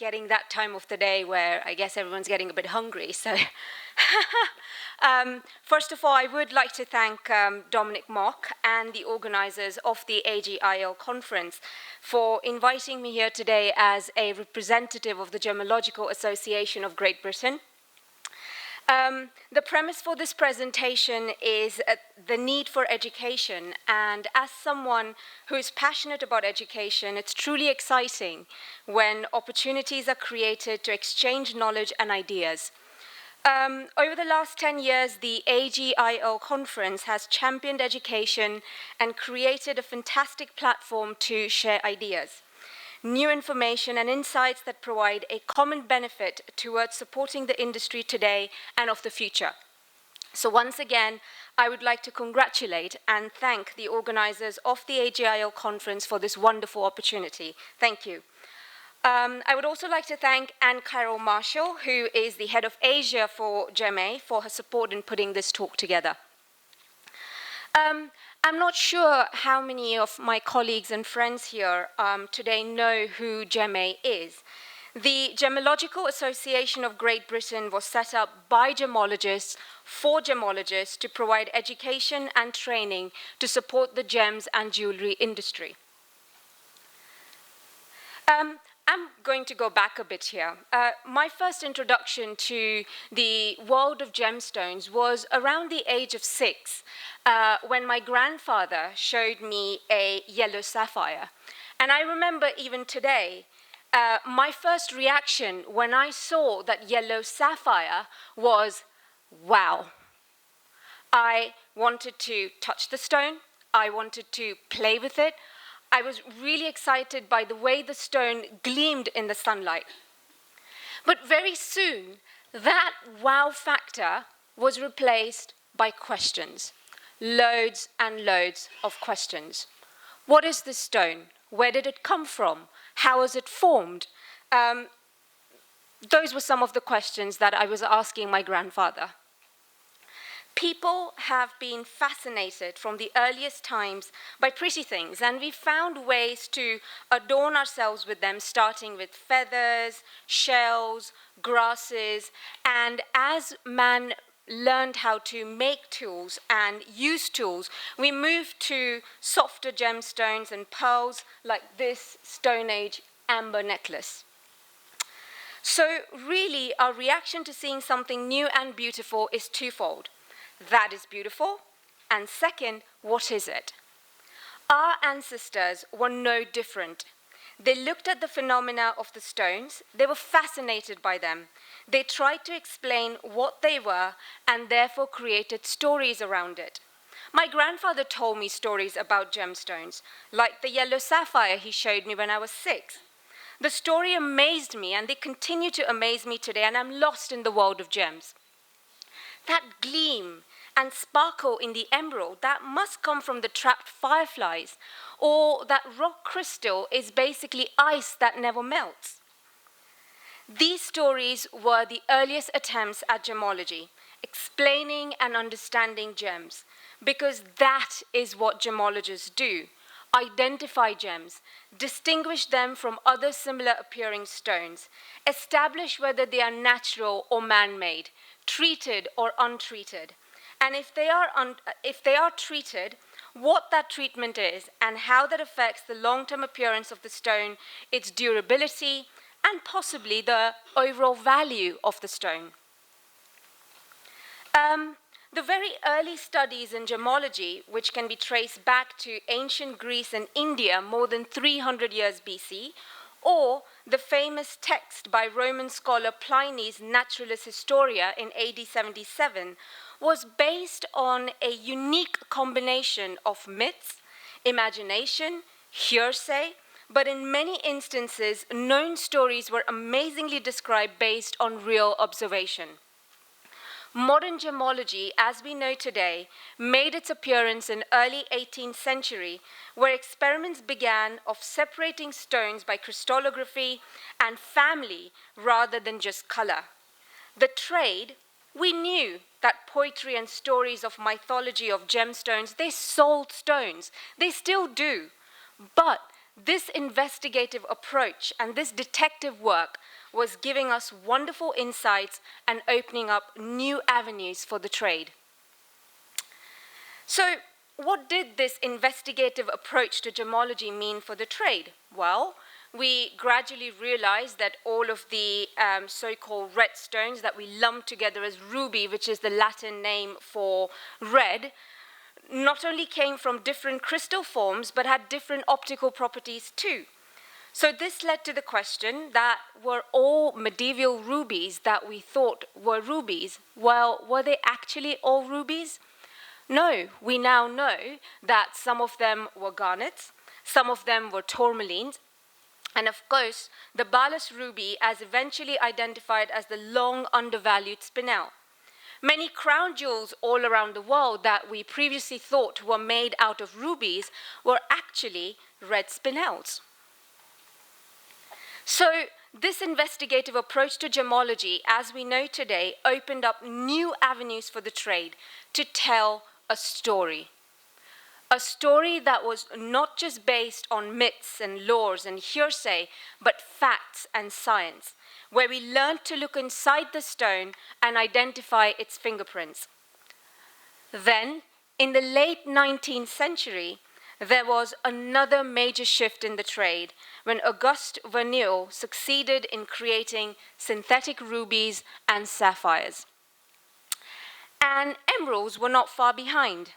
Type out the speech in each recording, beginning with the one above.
getting that time of the day where I guess everyone's getting a bit hungry. So first of all, I would like to thank Dominic Mock and the organizers of the AGIL conference for inviting me here today as a representative of the Gemological Association of Great Britain. The premise for this presentation is the need for education, and as someone who is passionate about education, it's truly exciting when opportunities are created to exchange knowledge and ideas. Over the last 10 years, the AGIL conference has championed education and created a fantastic platform to share ideas, new information and insights that provide a common benefit towards supporting the industry today and of the future. So once again, I would like to congratulate and thank the organizers of the AGIL conference for this wonderful opportunity. Thank you. I would also like to thank Anne Carroll Marshall, who is the head of Asia for GEMA, for her support in putting this talk together. I'm not sure how many of my colleagues and friends here today know who GEMA is. The Gemological Association of Great Britain was set up by gemologists for gemologists to provide education and training to support the gems and jewelry industry. I'm going to go back a bit here. My first introduction to the world of gemstones was around the age of 6, when my grandfather showed me a yellow sapphire. And I remember even today, my first reaction when I saw that yellow sapphire was, wow. I wanted to touch the stone. I wanted to play with it. I was really excited by the way the stone gleamed in the sunlight. But very soon, that wow factor was replaced by questions. Loads and loads of questions. What is this stone? Where did it come from? How was it formed? Those were some of the questions that I was asking my grandfather. People have been fascinated from the earliest times by pretty things, and we found ways to adorn ourselves with them, starting with feathers, shells, grasses, and as man learned how to make tools and use tools, we moved to softer gemstones and pearls like this Stone Age amber necklace. So really, our reaction to seeing something new and beautiful is twofold. That is beautiful, and second, what is it? Our ancestors were no different. They looked at the phenomena of the stones, they were fascinated by them. They tried to explain what they were and therefore created stories around it. My grandfather told me stories about gemstones, like the yellow sapphire he showed me when I was 6. The story amazed me, and they continue to amaze me today, and I'm lost in the world of gems. That gleam and sparkle in the emerald, that must come from the trapped fireflies, or that rock crystal is basically ice that never melts. These stories were the earliest attempts at gemology, explaining and understanding gems, because that is what gemologists do: identify gems, distinguish them from other similar appearing stones, establish whether they are natural or man-made, treated or untreated. And if they are treated, what that treatment is and how that affects the long-term appearance of the stone, its durability, and possibly the overall value of the stone. The very early studies in gemology, which can be traced back to ancient Greece and India more than 300 years BC, or the famous text by Roman scholar Pliny's Naturalis Historia in AD 77, was based on a unique combination of myths, imagination, hearsay, but in many instances, known stories were amazingly described based on real observation. Modern gemology, as we know today, made its appearance in early 18th century, where experiments began of separating stones by crystallography and family rather than just color. The trade, we knew that poetry and stories of mythology of gemstones, they sold stones. They still do. But this investigative approach and this detective work was giving us wonderful insights and opening up new avenues for the trade. So, what did this investigative approach to gemology mean for the trade? Well, we gradually realized that all of the so-called red stones that we lump together as ruby, which is the Latin name for red, not only came from different crystal forms, but had different optical properties too. So this led to the question that were all medieval rubies that we thought were rubies, well, were they actually all rubies? No, we now know that some of them were garnets, some of them were tourmalines, and of course, the Balas ruby as eventually identified as the long undervalued spinel. Many crown jewels all around the world that we previously thought were made out of rubies were actually red spinels. So this investigative approach to gemology, as we know today, opened up new avenues for the trade to tell a story. A story that was not just based on myths and lores and hearsay, but facts and science, where we learned to look inside the stone and identify its fingerprints. Then, in the late 19th century, there was another major shift in the trade when Auguste Verneuil succeeded in creating synthetic rubies and sapphires. And emeralds were not far behind.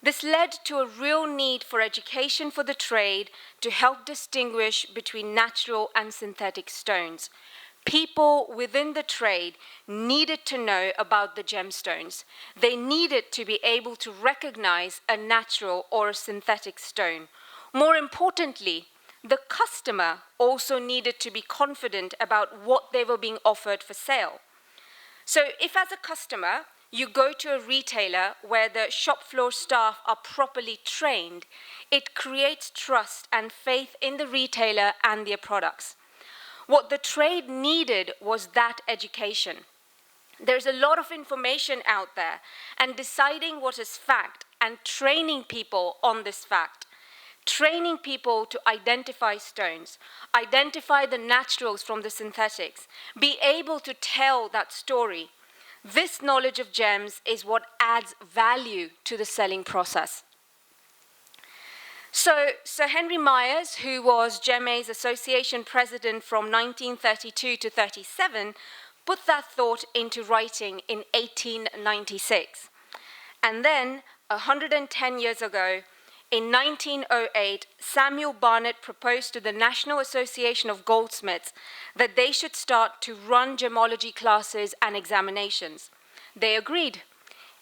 This led to a real need for education for the trade to help distinguish between natural and synthetic stones. People within the trade needed to know about the gemstones. They needed to be able to recognize a natural or a synthetic stone. More importantly, the customer also needed to be confident about what they were being offered for sale. So if as a customer, you go to a retailer where the shop floor staff are properly trained, it creates trust and faith in the retailer and their products. What the trade needed was that education. There's a lot of information out there, and deciding what is fact and training people on this fact, training people to identify stones, identify the naturals from the synthetics, be able to tell that story. This knowledge of gems is what adds value to the selling process. So Sir Henry Myers, who was GEMA's association president from 1932 to 37, put that thought into writing in 1896. And then, 110 years ago, in 1908, Samuel Barnett proposed to the National Association of Goldsmiths that they should start to run gemology classes and examinations. They agreed.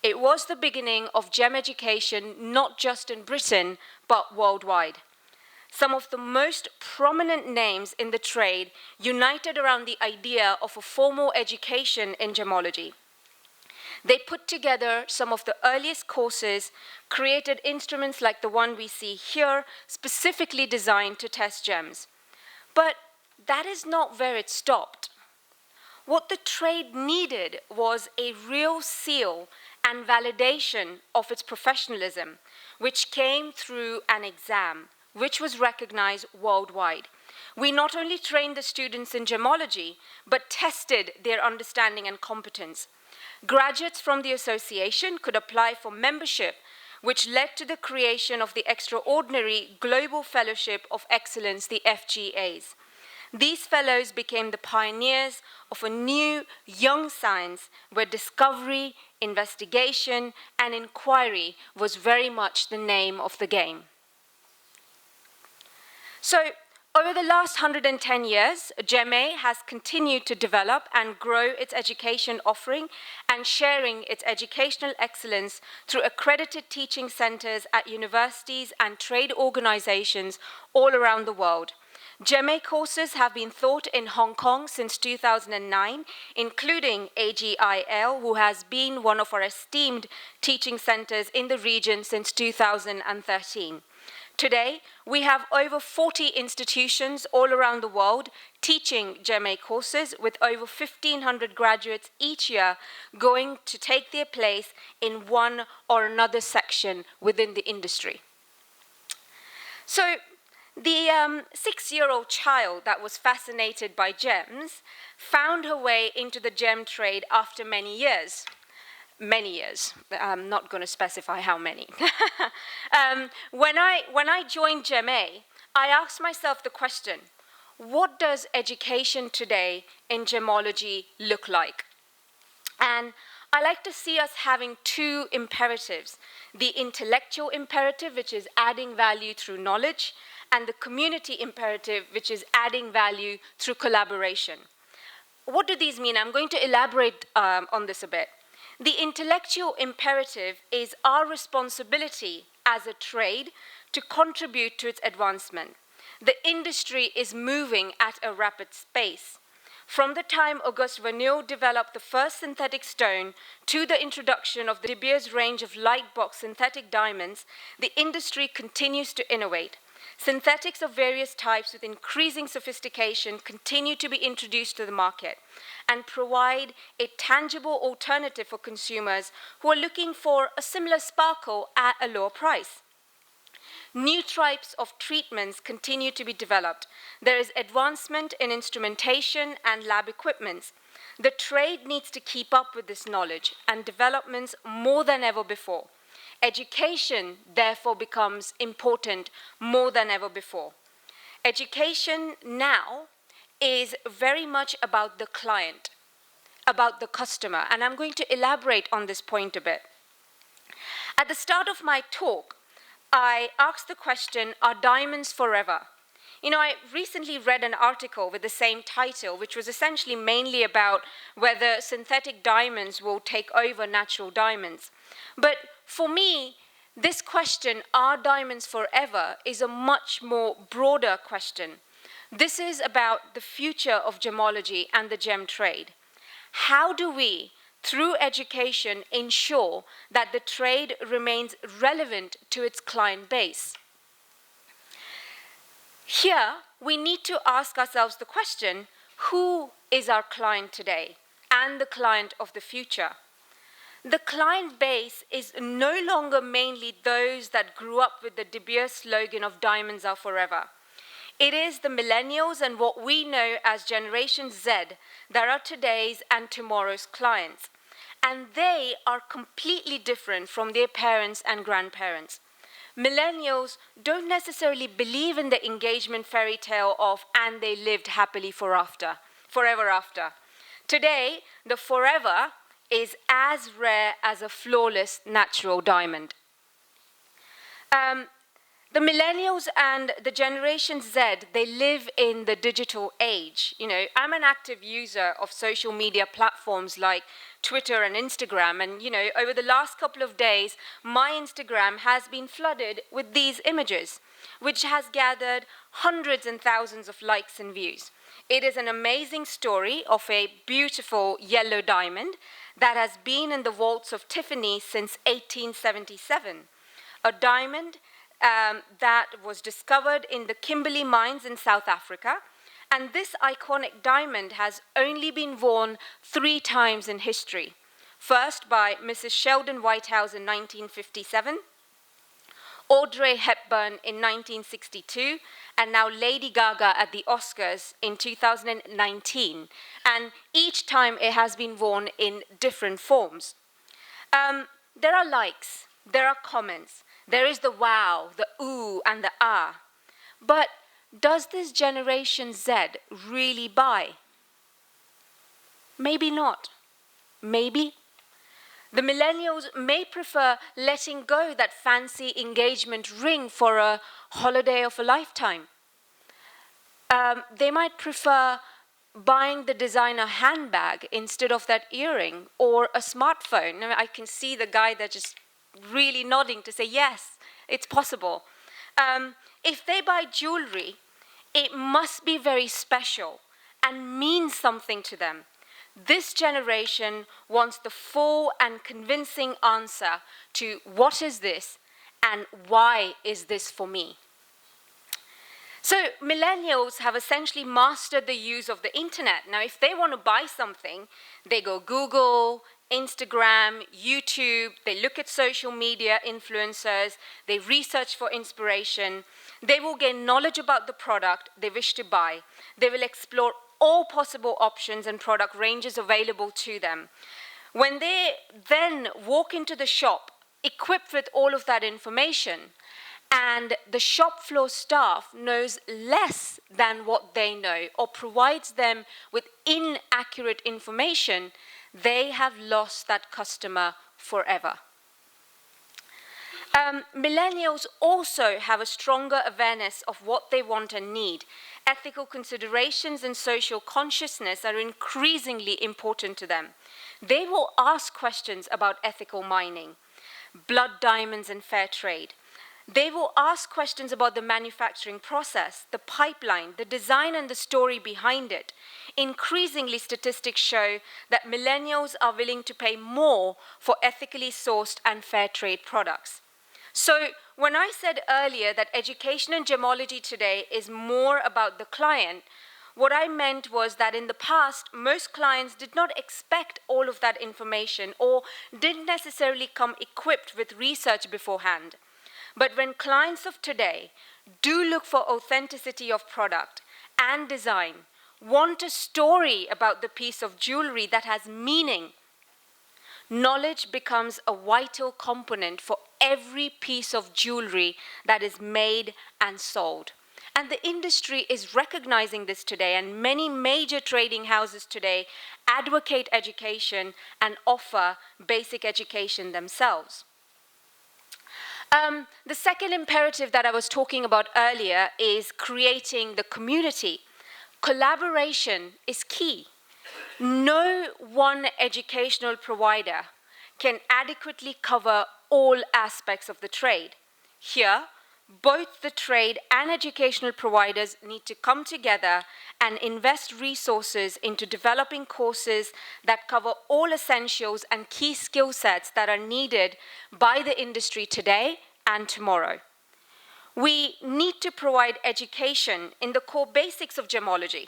It was the beginning of gem education, not just in Britain, but worldwide. Some of the most prominent names in the trade united around the idea of a formal education in gemology. They put together some of the earliest courses, created instruments like the one we see here, specifically designed to test gems. But that is not where it stopped. What the trade needed was a real seal and validation of its professionalism, which came through an exam, which was recognized worldwide. We not only trained the students in gemology, but tested their understanding and competence. Graduates from the association could apply for membership, which led to the creation of the Extraordinary Global Fellowship of Excellence, the FGAs. These fellows became the pioneers of a new, young science where discovery, investigation, and inquiry was very much the name of the game. So, over the last 110 years, GEMA has continued to develop and grow its education offering and sharing its educational excellence through accredited teaching centers at universities and trade organizations all around the world. GEMA courses have been taught in Hong Kong since 2009, including AGIL, who has been one of our esteemed teaching centers in the region since 2013. Today, we have over 40 institutions all around the world teaching GEMA courses with over 1,500 graduates each year going to take their place in one or another section within the industry. So, The 6-year-old child that was fascinated by gems found her way into the gem trade after many years. Many years. I'm not going to specify how many. When I joined GEM-A, I asked myself the question, what does education today in gemology look like? And I like to see us having two imperatives, the intellectual imperative, which is adding value through knowledge, and the community imperative, which is adding value through collaboration. What do these mean? I'm going to elaborate on this a bit. The intellectual imperative is our responsibility as a trade to contribute to its advancement. The industry is moving at a rapid pace. From the time Auguste Vernier developed the first synthetic stone to the introduction of the De Beers range of light box synthetic diamonds, the industry continues to innovate. Synthetics of various types with increasing sophistication continue to be introduced to the market and provide a tangible alternative for consumers who are looking for a similar sparkle at a lower price. New types of treatments continue to be developed. There is advancement in instrumentation and lab equipment. The trade needs to keep up with this knowledge and developments more than ever before. Education, therefore, becomes important more than ever before. Education now is very much about the client, about the customer, and I'm going to elaborate on this point a bit. At the start of my talk, I asked the question, are diamonds forever? You know, I recently read an article with the same title, which was essentially mainly about whether synthetic diamonds will take over natural diamonds. But for me, this question, are diamonds forever, is a much more broader question. This is about the future of gemology and the gem trade. How do we, through education, ensure that the trade remains relevant to its client base? Here, we need to ask ourselves the question, who is our client today and the client of the future? The client base is no longer mainly those that grew up with the De Beers slogan of diamonds are forever. It is the millennials and what we know as Generation Z that are today's and tomorrow's clients. And they are completely different from their parents and grandparents. Millennials don't necessarily believe in the engagement fairy tale of and they lived happily forever after. Today, the forever is as rare as a flawless natural diamond. The millennials and the Generation Z, they live in the digital age. You know, I'm an active user of social media platforms like Twitter and Instagram, and you know, over the last couple of days, my Instagram has been flooded with these images, which has gathered hundreds and thousands of likes and views. It is an amazing story of a beautiful yellow diamond that has been in the vaults of Tiffany since 1877. A diamond that was discovered in the Kimberley mines in South Africa, and this iconic diamond has only been worn 3 times in history. First by Mrs. Sheldon Whitehouse in 1957, Audrey Hepburn in 1962, and now Lady Gaga at the Oscars in 2019. And each time it has been worn in different forms. There are likes, there are comments, there is the wow, the ooh, and the ah. But does this Generation Z really buy? Maybe not. Maybe. The millennials may prefer letting go that fancy engagement ring for a holiday of a lifetime. They might prefer buying the designer handbag instead of that earring or a smartphone. I can see the guy there just really nodding to say, yes, it's possible. If they buy jewelry, it must be very special and mean something to them. This generation wants the full and convincing answer to what is this and why is this for me? So millennials have essentially mastered the use of the internet. Now, if they want to buy something, they go Google, Instagram, YouTube, they look at social media influencers, they research for inspiration. They will gain knowledge about the product they wish to buy. They will explore all possible options and product ranges available to them. When they then walk into the shop, equipped with all of that information, and the shop floor staff knows less than what they know or provides them with inaccurate information, they have lost that customer forever. Millennials also have a stronger awareness of what they want and need. Ethical considerations and social consciousness are increasingly important to them. They will ask questions about ethical mining, blood diamonds and fair trade. They will ask questions about the manufacturing process, the pipeline, the design and the story behind it. Increasingly, statistics show that millennials are willing to pay more for ethically sourced and fair trade products. So when I said earlier that education and gemology today is more about the client, what I meant was that in the past, most clients did not expect all of that information or didn't necessarily come equipped with research beforehand. But when clients of today do look for authenticity of product and design, want a story about the piece of jewelry that has meaning, knowledge becomes a vital component for every piece of jewelry that is made and sold. And the industry is recognizing this today, and many major trading houses today advocate education and offer basic education themselves. The second imperative that I was talking about earlier is creating the community. Collaboration is key. No one educational provider can adequately cover all aspects of the trade. Here, both the trade and educational providers need to come together and invest resources into developing courses that cover all essentials and key skill sets that are needed by the industry today and tomorrow. We need to provide education in the core basics of gemology,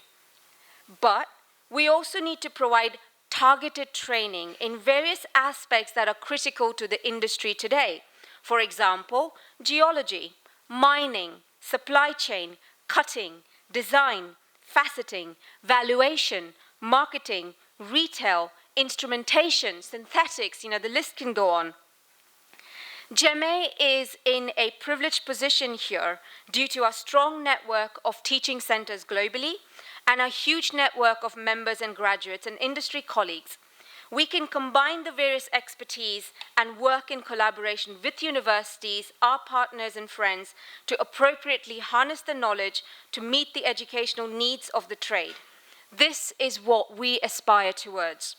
but we also need to provide targeted training in various aspects that are critical to the industry today. For example, geology, mining, supply chain, cutting, design, faceting, valuation, marketing, retail, instrumentation, synthetics, the list can go on. GEME is in a privileged position here due to our strong network of teaching centers globally and a huge network of members and graduates and industry colleagues. We can combine the various expertise and work in collaboration with universities, our partners and friends, to appropriately harness the knowledge to meet the educational needs of the trade. This is what we aspire towards.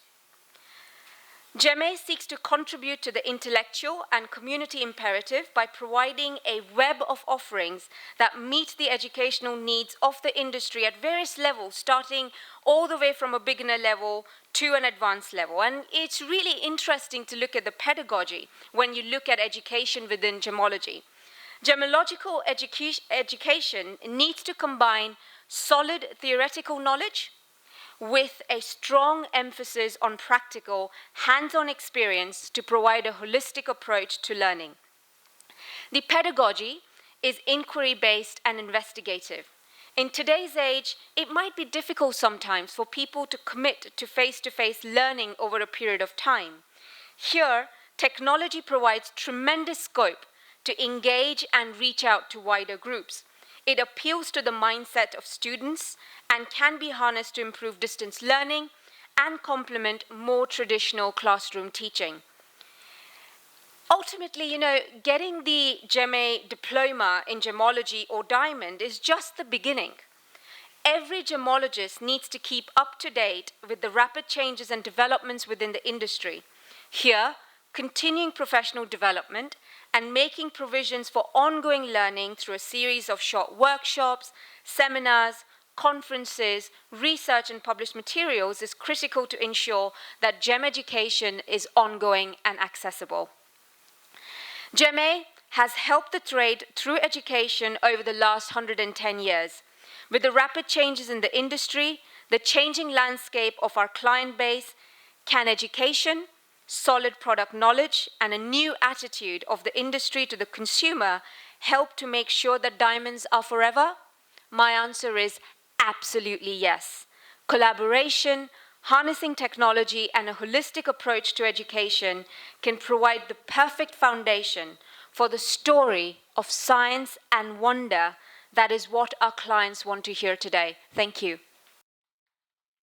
GEME seeks to contribute to the intellectual and community imperative by providing a web of offerings that meet the educational needs of the industry at various levels, starting all the way from a beginner level to an advanced level. And it's really interesting to look at the pedagogy when you look at education within gemology. Gemological education needs to combine solid theoretical knowledge with a strong emphasis on practical, hands-on experience to provide a holistic approach to learning. The pedagogy is inquiry-based and investigative. In today's age, it might be difficult sometimes for people to commit to face-to-face learning over a period of time. Here, technology provides tremendous scope to engage and reach out to wider groups. It appeals to the mindset of students and can be harnessed to improve distance learning and complement more traditional classroom teaching. Ultimately, getting the GEME diploma in gemology or diamond is just the beginning. Every gemologist needs to keep up to date with the rapid changes and developments within the industry. Here, continuing professional development and making provisions for ongoing learning through a series of short workshops, seminars, conferences, research and published materials is critical to ensure that GEM education is ongoing and accessible. GEME has helped the trade through education over the last 110 years. With the rapid changes in the industry, the changing landscape of our client base, can education, solid product knowledge, and a new attitude of the industry to the consumer help to make sure that diamonds are forever? My answer is absolutely yes. Collaboration, harnessing technology, and a holistic approach to education can provide the perfect foundation for the story of science and wonder that is what our clients want to hear today. Thank you.